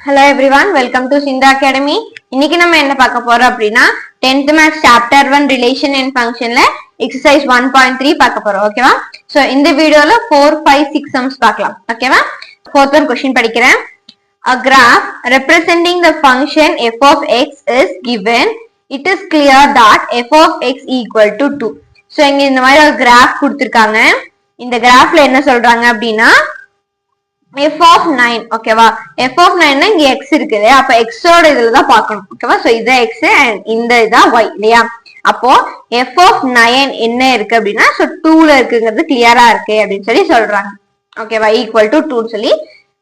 Hello everyone, welcome to Sindha Academy. இன்னைக்கு நம்ம என்ன பார்க்க போறோம் அப்படினா 10th maths chapter 1 relation and functionல exercise 1.3 பார்க்க போறோம். ஓகேவா? சோ இந்த வீடியோல 4 5 6 sums பார்க்கலாம். ஓகேவா? fourth one question படிக்கிறேன். A graph representing the function f of x is given. It is clear that f of x equal to 2. So இங்க இந்த மாதிரி ஒரு graph கொடுத்திருக்காங்க. இந்த graphல என்ன சொல்றாங்க அப்படினா f of 9 ஓகேவா f of 9 னா இங்க x இருக்குது அப்ப x ஓட இதுல தான் பார்க்கணும் ஓகேவா சோ இது x and இந்த இதான் y இல்லையா அப்போ f of 9 என்ன இருக்கு அப்படினா சோ 2 ல இருக்குங்கிறது கிளியரா இருக்கு அப்படினு சொல்லி சொல்றாங்க ஓகேவா ஈக்குவல் டு 2 னு சொல்லி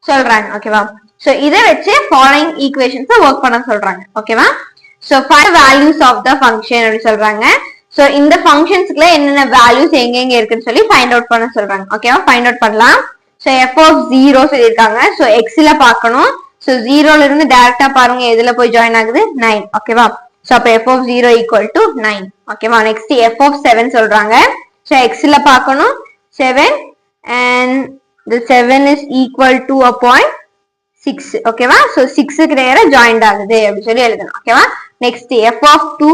சொல்றாங்க ஓகேவா சோ இத வெச்சு ஃபாலோயிங் ஈக்குவேஷன்ஸ் வொர்க் பண்ண சொல்றாங்க ஓகேவா so find values of the function அப்படி சொல்றாங்க சோ இந்த ஃபங்க்ஷன்ஸ்க்குள்ள என்னென்ன வேல்யூஸ் எங்க எங்க இருக்குன்னு சொல்லி ஃபைண்ட் அவுட் பண்ண சொல்றாங்க ஓகேவா ஃபைண்ட் அவுட் பண்ணலாம் So f of 0 சொல்லிருக்காங்க so x ல பார்க்கணும் so 0 ல இருந்து டைரக்டா பாருங்க எதுல போய் ஜாயின் ஆகுது 9 ஓகேவா so அப்ப f of 0 equal to 9 ஓகேவா next f of 7 சொல்றாங்க so x ல பார்க்கணும் 7 and the 7 is equal to a point 6 ஓகேவா so 6 க்கு நேரா ஜாயின்ட் ஆகுது அப்படி சொல்லி எழுதணும் ஓகேவா next f of 2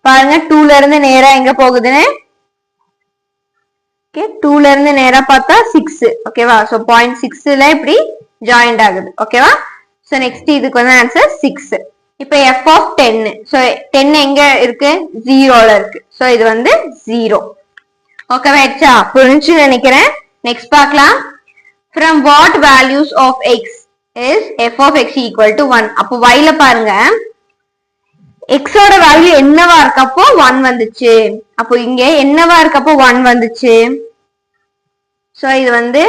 பாருங்க 2 ல இருந்து நேரா எங்க போகுதுன்னு Okay, 2 ல இருந்து நேரா பார்த்தா 6 ஓகேவா சோ 0.6 ல இப்படி ஜாயின்ட் ஆகுது ஓகேவா சோ நெக்ஸ்ட் இதுக்கு வந்து ஆன்சர் 6 இப்போ f of 10 சோ 10 எங்க இருக்கு 0 ல இருக்கு சோ இது வந்து 0 ஓகேவா ஆச்சா புரிஞ்சு நினைக்கிறேன் நெக்ஸ்ட் பார்க்கலாம் from what values of x is f of x equal to 1 அப்போ y ல பாருங்க x ஓட வேல்யூ என்னவா இருக்கப்போ 1 வந்துச்சு அப்போ இங்க என்னவா இருக்கப்போ 1 வந்துச்சு சோ இது வந்து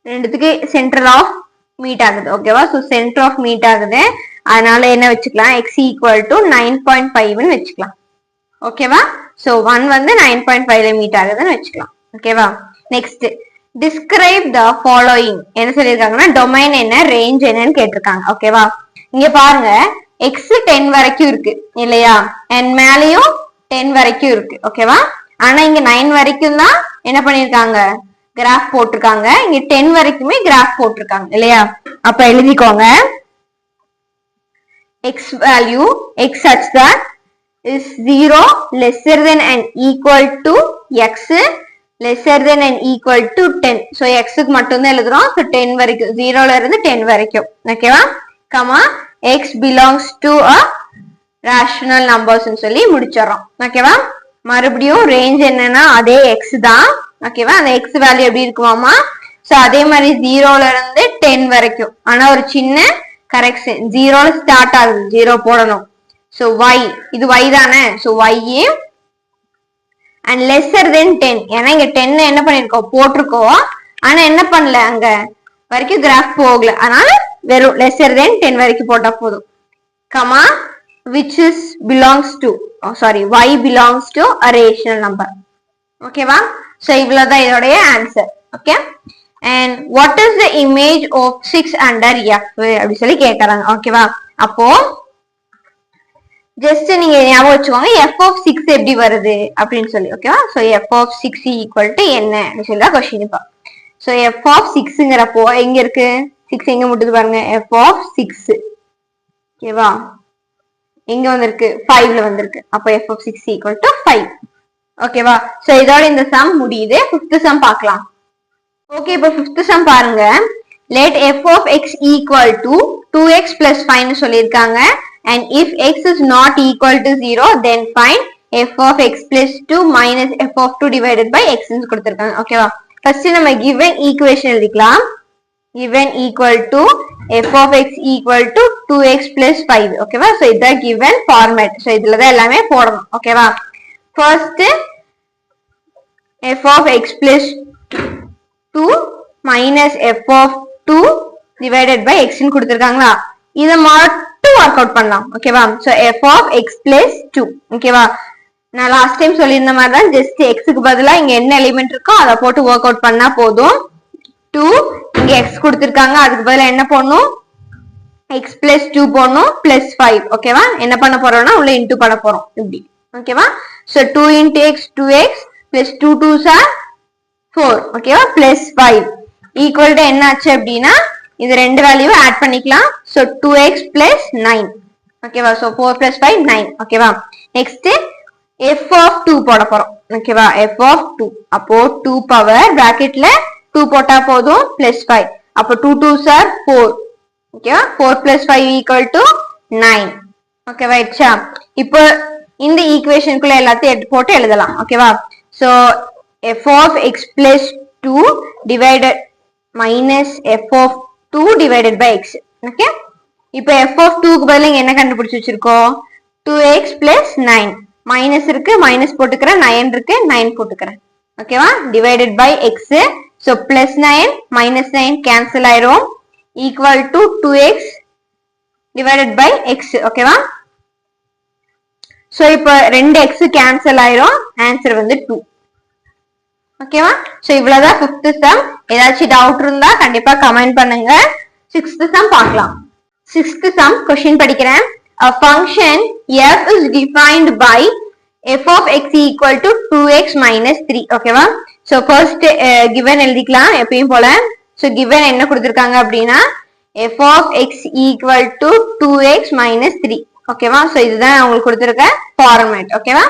ரெண்டுத்துக்கு சென்டர் ஆஃப் மீட் ஆகுது ஓகேவா சோ சென்டர் ஆஃப் மீட் ஆகுது அதனால என்ன வெச்சுக்கலாம் x equal to 9.5 ன்னு வெச்சுக்கலாம் ஓகேவா சோ 1 வந்து 9.5 ல மீட் ஆகுதுன்னு வெச்சுக்கலாம் ஓகேவா நெக்ஸ்ட் describe the following என்ன சொல்லிருக்காங்கன்னா டொமைன் என்ன ரேஞ்ச் என்னன்னு கேட்டிருக்காங்க ஓகேவா இங்க பாருங்க x 10 வரைக்கும் இருக்கு இல்லையா and மேலயும் 10 வரைக்கும் இருக்கு ஓகேவா ஆனா இங்க 9 வரைக்கும் தான் என்ன பண்ணிருக்காங்க கிராஃப் போட்டிருக்காங்க இங்க 10 வரைக்குமே கிராஃப் போட்டிருக்காங்க இல்லையா அப்ப எழுதிக்கோங்க x value x such that is 0 lesser than and equal to x lesser than and equal to 10 so x க்கு மட்டும் தான் எழுதுறோம் so 10 வரைக்கும் 0 ல இருந்து 10 வரைக்கும் ஓகேவா comma x belongs to a rational numbers னு சொல்லி முடிச்சறோம் ஓகேவா மறுபடியும் ரேஞ்ச் என்னன்னா அதே x தான் ஓகேவா அந்த x வேல்யூ எப்படி இருக்குமாமா சோ அதே மாதிரி 0 ல இருந்து 10 வரைக்கும் ஆனா ஒரு சின்ன கரெக்ஷன் 0 ல ஸ்டார்ட் ஆகுது 0 போடணும் சோ y இது y தானே so y and lesser than 10 ஏன்னா இங்க 10 என்ன பண்ணிருக்கோம் போட்டிருக்கோம் ஆனா என்ன பண்ணல அங்க வரைக்கும் கிராஃப் போகல அதனால வெறும் lesser than 10 வரைக்கும் போட்டா போதும் comma which is belongs to y belongs to a rational number ஓகேவா சோ இவ்வளவுதான் இதோட answer okay and what is the image of 6 under f அப்படி சொல்லி கேக்குறாங்க ஓகேவா அப்போ ஜஸ்ட் நீங்க ஞாபகம் வச்சுக்கோங்க f of 6 எப்படி வருது அப்படின்னு சொல்லி ஓகேவா so f of 6 equal to என்ன அப்படி சொல்லி தான் क्वेश्चन இப்ப சோ f of 6ங்கறப்போ எங்க இருக்கு 6 எங்க முட்டுது பாருங்க f of 6 ஓகேவா எங்க வந்திருக்கு 5 ல வந்திருக்கு அப்ப f of 6 equal to 5 ஓகேவா சோ இதோட இந்த சம் முடியுது 5th சம் பார்க்கலாம் ஓகே இப்போ 5th சம் பாருங்க let f of x equal to 2x plus 5 னு சொல்லிருக்காங்க and if x is not equal to 0 then find f of x plus 2 minus f of 2 divided by x னு கொடுத்திருக்காங்க ஓகேவா first நம்ம given equation எழுதிக்கலாம் given equal to f of x equal to 2x plus 5 ஓகேவா so இத given format so இதுல தான் எல்லாமே போடணும் ஓகேவா first f of x plus 2 minus f of 2 divided by x னு கொடுத்திருக்காங்களா இத மட்டும் வொர்க் அவுட் பண்ணலாம் ஓகேவா so f of x plus 2 ஓகேவா நான் லாஸ்ட் டைம் சொல்லியிருந்த மாதிரி தான் ஜஸ்ட் x க்கு பதிலா இங்க என்ன எலிமெண்ட் இருக்கோ அத போட்டு வொர்க் அவுட் பண்ணா போதும் 2 இங்க x கொடுத்திருக்காங்க அதுக்கு பதிலா என்ன போடணும் x plus 2 போடணும் plus 5 ஓகேவா என்ன பண்ண போறோம்னா உள்ள இன்டு பண்ண போறோம் இப்படி ஓகேவா so 2 into x 2x plus 2 2s are 4 ஓகேவா plus 5 equal to என்ன ஆச்சு அப்படினா இது ரெண்டு வேல்யூவை ஆட் பண்ணிக்கலாம் so 2x plus 9. ஓகேவா, so 4 plus 5 9. ஓகேவா, நெக்ஸ்ட் f of 2 போட போறோம். ஓகேவா, f of 2 அப்போ 2 பவர் பிராக்கெட்ல 2 போட்டா போதும் plus 5. அப்போ 2 2s are 4. ஓகேவா, 4 plus 5 equal to 9. ஓகேவா, இப்போ இந்த ஈக்குவேஷனுக்குள்ள எல்லாத்தையும் போட்டு எழுதலாம். ஓகேவா, so f of x plus 2 divided minus f of 2 divided by x. Okay, இப்போ f of 2 க்கு பதிலா என்ன கண்டுபிடிச்சு வச்சிருக்கோம், 2x plus 9. மைனஸ் இருக்கு, மைனஸ் போட்டுக்கிறேன், 9 இருக்கு, 9 போட்டுக்கிறேன். ஓகேவா, divided by x. so plus 9 minus 9 cancel ஆயிரும், equal to 2x divided by x. ஓகேவா, so இப்போ 2x cancel ஆயிரும், ஆன்சர் வந்து 2. ஓகேவா, சோ இவ்வளவுதான் 5th சம். ஏதாச்சும் டவுட் இருந்தா கண்டிப்பா கமெண்ட் பண்ணுங்க. 6th சம் பார்க்கலாம். 6th சம் क्वेश्चन படிக்கிறேன். A function f is defined by f of x equal to 2x minus 3. ஓகேவா, சோ ஃபர்ஸ்ட் given எழுதிக்கலாம் எப்பவும் போல. சோ given என்ன கொடுத்திருக்காங்க அப்படினா f of x equal to 2x minus 3. ஓகேவா, சோ இதுதான் உங்களுக்கு கொடுத்திருக்க ஃபார்மேட். ஓகேவா,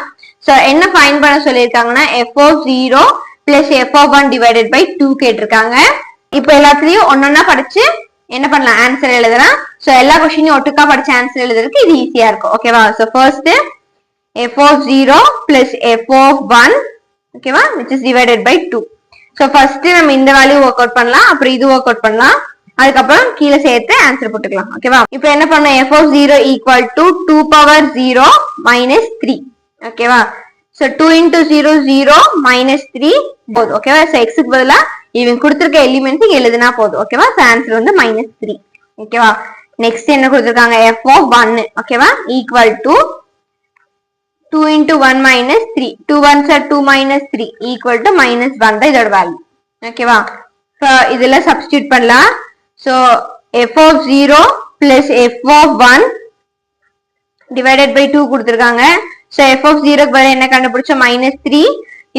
சோ என்ன ஃபைண்ட் பண்ண சொல்லிருக்காங்கன்னா f of 0 plus f of 1 divided by 2 கேட்டிருக்காங்க. இப்போ எல்லாத்துலயும் ஒன்னொன்னா படிச்சு என்ன பண்ணலாம், ஆன்சர் எழுதலாம். சோ எல்லா क्वेश्चनையும் ஒட்டுக்கா படிச்சு ஆன்சர் எழுதுறதுக்கு இது ஈஸியா இருக்கும். ஓகேவா, so first f of 0 plus f of 1, ஓகேவா, which is divided by 2. So first நம்ம இந்த வேல்யூ வொர்க் அவுட் பண்ணலாம், அப்புறம் இது வொர்க் அவுட் பண்ணலாம், அதுக்கப்புறம் கீழே சேர்த்து ஆன்சர் போட்டுக்கலாம். ஓகேவா, இப்போ என்ன பண்ணோம், f of 0 equal to 2 power 0 minus 3. ஓகேவா, so 2 into 0 0 minus 3 போதும். ஓகேவா, so x க்கு பதிலா இவங்க கொடுத்திருக்க எலிமெண்ட்ஸ் எழுதுனா போதும். ஓகேவா, so ஆன்சர் வந்து -3. ஓகேவா, நெக்ஸ்ட் என்ன கொடுத்திருக்காங்க, f of 1. ஓகேவா, equal to 2 into 1 minus 3. 2 1s are 2 minus 3 equal to -1 தான் இதோட வேல்யூ. ஓகேவா, so இதுல சப்ஸ்டிட்யூட் பண்ணலாம். so f of 0 plus f of 1 divided by 2 கொடுத்திருக்காங்க. so f of 0 க்கு பதிலா என்ன கண்டுபிடிச்சோம், -3.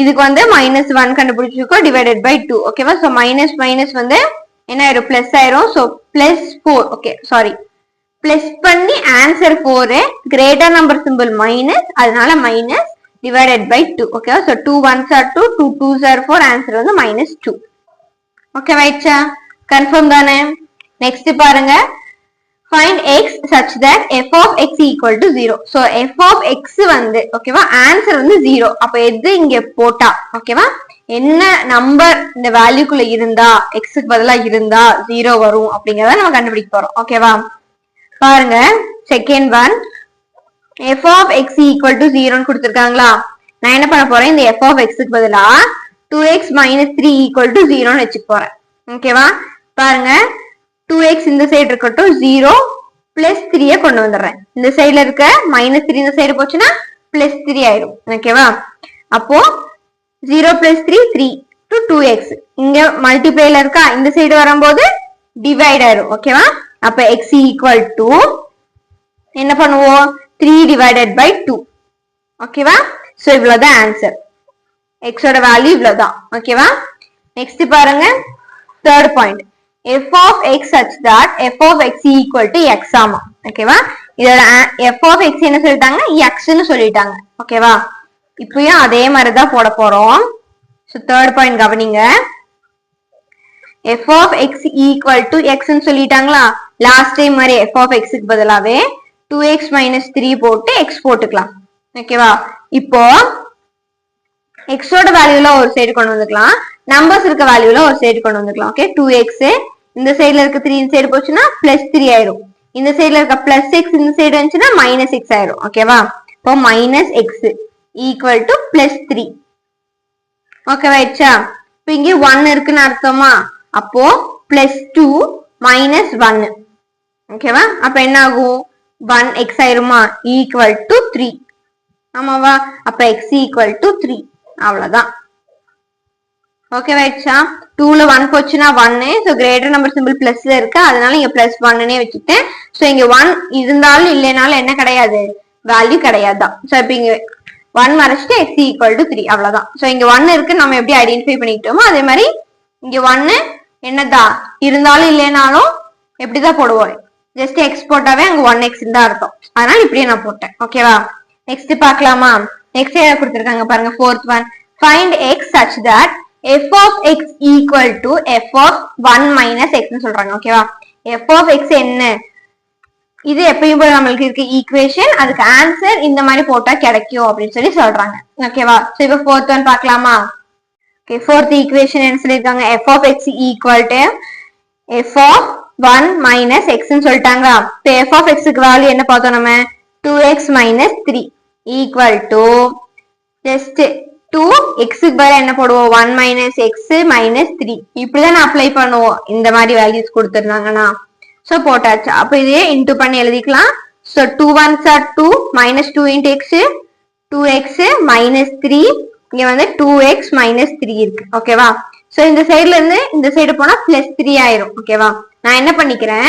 இதுக்கு வந்து -1 கண்டுபிடிச்சிருக்கோம், divided by 2. ஓகேவா, so minus minus வந்து என்ன ஆயிரும், பிளஸ் ஆயிரும். so plus 4. Okay, sorry, plus பண்ணி answer 4, greater number simple minus, அதனால மைனஸ், டிவைடட் பை 2. ஓகேவா, so 2 1s are 2, 2 2s are 4, answer வந்து -2. ஓகே ரைட்டா, கன்ஃபார்ம் தானே. நெக்ஸ்ட் பாருங்க, find x such that f of x equal to 0. so f of x வந்து ஓகேவா answer வந்து 0. அப்ப எது இங்க போட்டா ஓகேவா, என்ன நம்பர் இந்த வேல்யூக்குள்ள இருந்தா x க்கு பதிலா இருந்தா 0 வரும் அப்படிங்கறத நம்ம கண்டுபிடிக்க போறோம். ஓகேவா, பாருங்க second one, f of x equal to 0 ன்னு கொடுத்திருக்காங்களா. நான் என்ன பண்ண போறேன், இந்த f of x க்கு பதிலா 2x minus 3 equal to 0 ன்னு வச்சுக்க போறேன். ஓகேவா, பாருங்க 2x இந்த சைடு இருக்கட்டும், 0 plus 3 கொண்டு வந்துடுறேன். இந்த சைடுல இருக்க -3 இந்த சைடு போச்சுன்னா +3 ஆயிடும். ஓகேவா, அப்போ 0 plus 3 3 to 2x, இங்க மல்டிப்ளைல இருக்கா, இந்த சைடு வரும்போது டிவைட் ஆயிடும். ஓகேவா, அப்ப x equal to என்ன பண்ணுவோம், 3 divided by 2. ஓகேவா, சோ இவ்வளவுதான் ஆன்சர், x ஓட வேல்யூ இவ்வளவுதான். ஓகேவா, நெக்ஸ்ட் பாருங்க third point, f of x such that f of x equal to x. ஆமா, ஓகேவா, இதோட f of x என்ன சொல்லிட்டாங்க, x ன்னு சொல்லிட்டாங்க. ஓகேவா, இப்பயும் அதே மாதிரி தான் போட போறோம். சோ தேர்ட் பாயிண்ட் கவனிங்க, f of x equal to x ன்னு சொல்லிட்டாங்களா. லாஸ்ட் டைம் மாதிரி f of x க்கு பதிலாவே 2x minus 3 போட்டு x போட்டுக்கலாம். ஓகேவா, இப்போ x ஓட வேல்யூல ஒரு சைடு கொண்டு வந்துக்கலாம், நம்பர்ஸ் இருக்க வேல்யூல ஒரு சைடு கொண்டு வந்துக்கலாம். ஓகே, 2x இந்த சைடுல இருக்க 3 இந்த சைடு போச்சுன்னா +3 ஆயிரும், இந்த சைடுல இருக்க +6 இந்த சைடு வந்துச்சுன்னா -6 ஆயிரும். ஓகேவா, இப்போ -x equal to +3. ஓகேவா, இப்போ இங்க 1 இருக்குன்னு அர்த்தமா, அப்போ +2 -1. ஓகேவா, அப்ப என்ன ஆகும், 1x ஆயிருமா, equal to 3. ஆமாவா, அப்ப x equal to 3. அவ்வளவுதான். ஓகே ரைட்ஸா, 2ல 1 போச்சுன்னா 1, சோ கிரேட்டர் நம்பர் சிம்பிள் பிளஸ்ல இருக்கு, அதனால இங்க +1னே வச்சுட்டேன். சோ இங்க 1 இருந்தாலும் இல்லைனாலும் என்ன கிடையாது, வேல்யூ கிடையாதுதான். சோ இப்போ இங்க 1 மறைச்சிட்டு x equal to 3. அவ்வளவுதான். சோ இங்க 1 இருக்கு, நம்ம எப்படி ஐடென்டிஃபை பண்ணிக்கிட்டோமோ அதே மாதிரி இங்க 1 என்னதா இருந்தாலும் இல்லைனாலும் எப்படிதான் போடுவோம், ஜஸ்ட் எக்ஸ் போட்டாவே அங்க 1x தான் அர்த்தம். அதனால இப்படியே நான் போட்டேன். ஓகேவா? நெக்ஸ்ட் பார்க்கலாமா? நெக்ஸ்ட் என்ன கொடுத்திருக்காங்க பாருங்க, fourth one. Find x such that f of x equal to f of 1 minus x ன்னு சொல்றாங்க. ஓகேவா? f of x என்ன? இது எப்பயும் போல நம்மளுக்கு இருக்க ஈக்குவேஷன், அதுக்கு ஆன்சர் இந்த மாதிரி போட்டா கிடைக்கும் அப்படின்னு சொல்லி சொல்றாங்க. ஓகேவா? சோ இப்போ fourth one பார்க்கலாமா? ஓகே, fourth ஈக்குவேஷன் என்ன சொல்லிருக்காங்க, f of x equal to f of 1 minus x ன்னு சொல்லிட்டாங்க. இப்போ f of x க்கு வேல்யூ என்ன பார்த்தோம் நம்ம, 2x minus 3 equal to just 2x க்கு பதிலா என்ன போடுவோம், 1 minus x minus 3. இப்படிதான் அப்ளை பண்ணுவோம் இந்த மாதிரி வேல்யூஸ் கொடுத்திருந்தாங்கன்னா. சோ போட்டாச்சு. அப்ப இதையே இன்டு பண்ணி எழுதிக்கலாம். So 2 1s are 2 minus 2 into x 2x minus 3. இங்க வந்து 2x minus 3 இருக்கு. ஓகேவா? சோ இந்த சைடுல இருந்து இந்த சைடு போனா +3 ஆயிரும். ஓகேவா? நான் என்ன பண்ணிக்கிறேன்,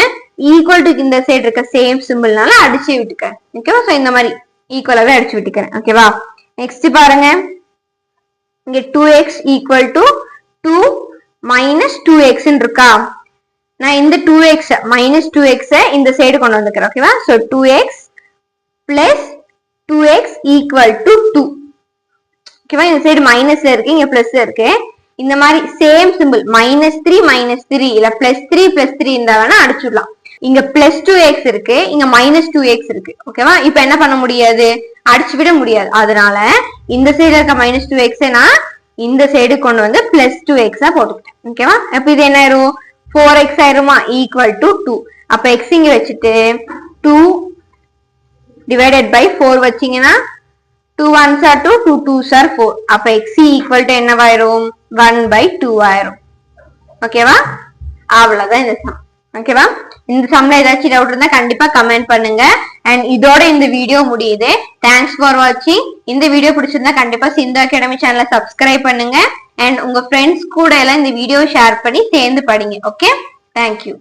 ஈக்குவல் டு இந்த சைடு இருக்க சேம் சிம்பிள்னால அடிச்சு விட்டுக்கிறேன். ஓகேவா? சோ இந்த மாதிரி ஈக்குவலாவே அடிச்சு விட்டுக்கிறேன். ஓகேவா? நெக்ஸ்ட் பாருங்க, இங்க 2x equal to 2 minus 2x இருக்கா, நான் இந்த 2x minus 2x இந்த சைடு கொண்டு வந்துக்கிறேன். ஓகேவா? So 2x plus 2x equal to 2. ஓகேவா? இந்த சைடு மைனஸ்ல இருக்கு, இங்க பிளஸ் இருக்கு. இந்த மாதிரி சேம் சிம்பிள் -3 -3 இல்ல +3 +3 இருந்தா வேணா அடிச்சுடலாம். இங்க +2x இருக்கு, இங்க -2x இருக்கு. ஓகேவா? இப்ப என்ன பண்ண முடியாது, அடிச்சு விட முடியாது. அதனால இந்த சைடுல இருக்க -2x நான் இந்த சைடு கொண்டு வந்து +2x போட்டுக்கிட்டேன். ஓகேவா? அப்ப இது என்ன ஆயிரும், 4x ஆயிருமா, equal to 2. அப்ப x இங்க வச்சுட்டு 2 divided by 4 வச்சீங்கன்னா 2 1s are 2 2 2s are 4. அப்ப x equal to என்னவாயிரும், 1/2 ஆயிரும். ஓகேவா? அவ்வளவுதான் இந்த சம். ஓகேவா? இந்த சம்ல ஏதாச்சும் டவுட் இருந்தா கண்டிப்பா கமெண்ட் பண்ணுங்க. அண்ட் இதோட இந்த வீடியோ முடியுது. தேங்க்ஸ் ஃபார் வாட்சிங். இந்த வீடியோ பிடிச்சிருந்தா கண்டிப்பா சிந்து அகாடமி சேனலை சப்ஸ்கிரைப் பண்ணுங்க. அண்ட் உங்க ஃப்ரெண்ட்ஸ் கூட எல்லாம் இந்த வீடியோ ஷேர் பண்ணி சேர்ந்து படிங்க. Okay, thank you.